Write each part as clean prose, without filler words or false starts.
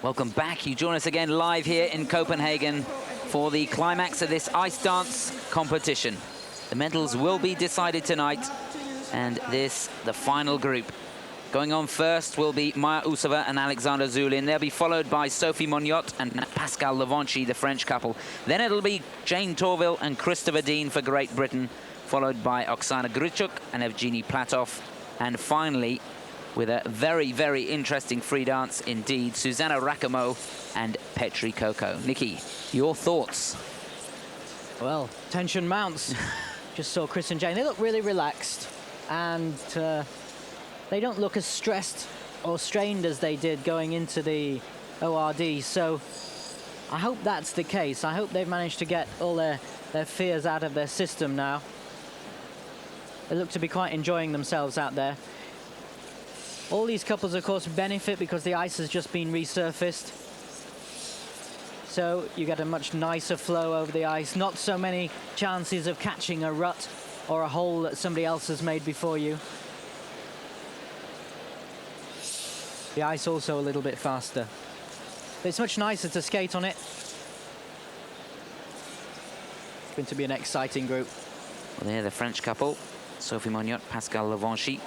Welcome back. You join us again live here in Copenhagen for the climax of this ice dance competition. The medals will be decided tonight, and this, the final group. Going on first will be Maia Usova and Alexander Zhulin. They'll be followed by Sophie Moniotte and Pascal Lavanchy, the French couple. Then it'll be Jayne Torvill and Christopher Dean for Great Britain, followed by Oksana Grishuk and Evgeni Platov. And finally, with a very, very interesting free dance indeed, Susanna Rahkamo and Petri Kokko. Nikki, your thoughts? Well, tension mounts. Just saw Chris and Jayne. They look really relaxed, and they don't look as stressed or strained as they did going into the ORD. So I hope that's the case. I hope they've managed to get all their fears out of their system now. They look to be quite enjoying themselves out there. All these couples, of course, benefit because the ice has just been resurfaced. So you get a much nicer flow over the ice. Not so many chances of catching a rut or a hole that somebody else has made before you. The ice also a little bit faster. But it's much nicer to skate on it. It's going to be an exciting group. Well, they're the French couple, Sophie Moniotte, Pascal Lavanchy.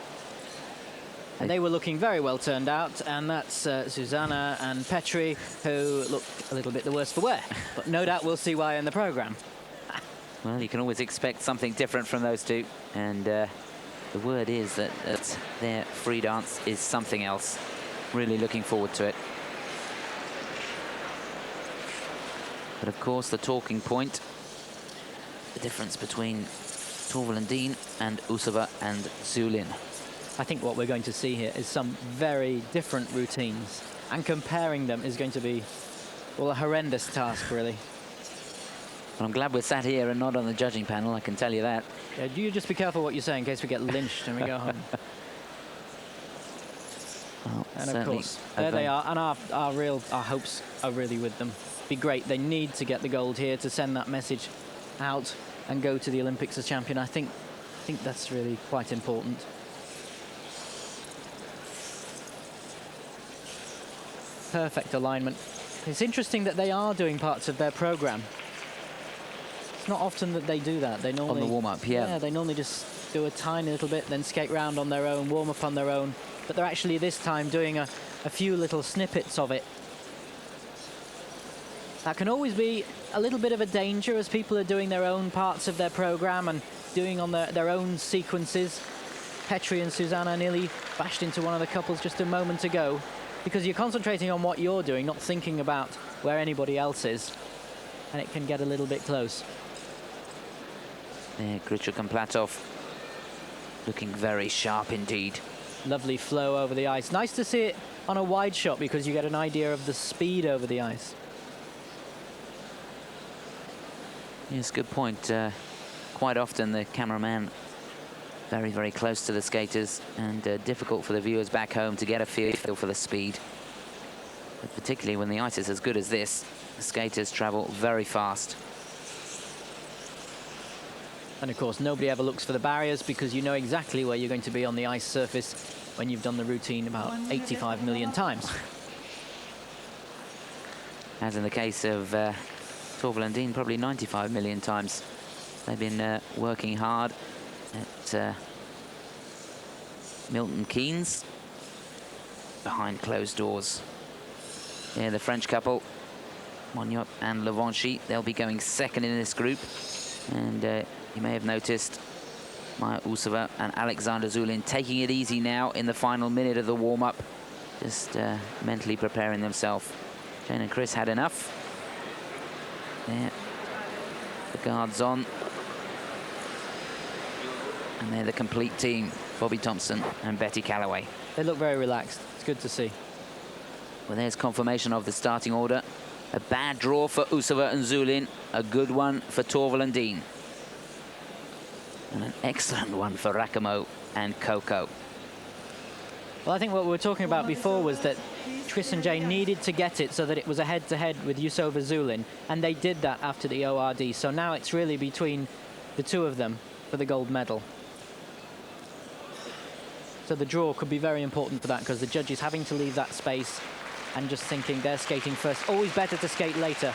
And they were looking very well turned out, and that's Susanna and Petri, who look a little bit the worse for wear. But no doubt we'll see why in the programme. Well, you can always expect something different from those two. And the word is that their free dance is something else. Really looking forward to it. But of course, the talking point, the difference between Torvill and Dean and Usova and Zhulin. I think what we're going to see here is some very different routines, and comparing them is going to be, well, a horrendous task, really. Well, I'm glad we're sat here and not on the judging panel, I can tell you that. Yeah, you just be careful what you say in case we get lynched and we go home. Well, and of course, there they are, and our hopes are really with them. Be great. They need to get the gold here to send that message out and go to the Olympics as champion. I think that's really quite important. Perfect alignment. It's interesting that they are doing parts of their program. It's not often that they do that. They normally on the warm-up, yeah. Yeah, they normally just do a tiny little bit, then skate round on their own, warm up on their own. But they're actually this time doing a few little snippets of it. That can always be a little bit of a danger as people are doing their own parts of their program and doing on their own sequences. Petri and Susanna nearly bashed into one of the couples just a moment ago, because you're concentrating on what you're doing, not thinking about where anybody else is, and it can get a little bit close. Yeah, Grishuk and Platov looking very sharp indeed. Lovely flow over the ice. Nice to see it on a wide shot because you get an idea of the speed over the ice. Yes, good point. Quite often the cameraman very, very close to the skaters, and difficult for the viewers back home to get a feel for the speed. But particularly when the ice is as good as this, the skaters travel very fast. And of course, nobody ever looks for the barriers because you know exactly where you're going to be on the ice surface when you've done the routine about 85 million times. As in the case of Torvill and Dean, probably 95 million times. They've been working hard at Milton Keynes behind closed doors. Yeah, the French couple, Moniotte and Lavanchy, they'll be going second in this group. And you may have noticed Maia Usova and Alexander Zhulin taking it easy now in the final minute of the warm-up, just mentally preparing themselves. Jayne and Chris had enough. There, the guards on. And they're the complete team, Bobby Thompson and Betty Calloway. They look very relaxed. It's good to see. Well, there's confirmation of the starting order. A bad draw for Usova and Zhulin, a good one for Torvill and Dean. And an excellent one for Rahkamo and Kokko. Well, I think what we were talking about before was that Chris and Jayne needed to get it so that it was a head-to-head with Usova Zhulin, and they did that after the ORD. So now it's really between the two of them for the gold medal. So the draw could be very important for that because the judges having to leave that space and just thinking they're skating first. Always better to skate later.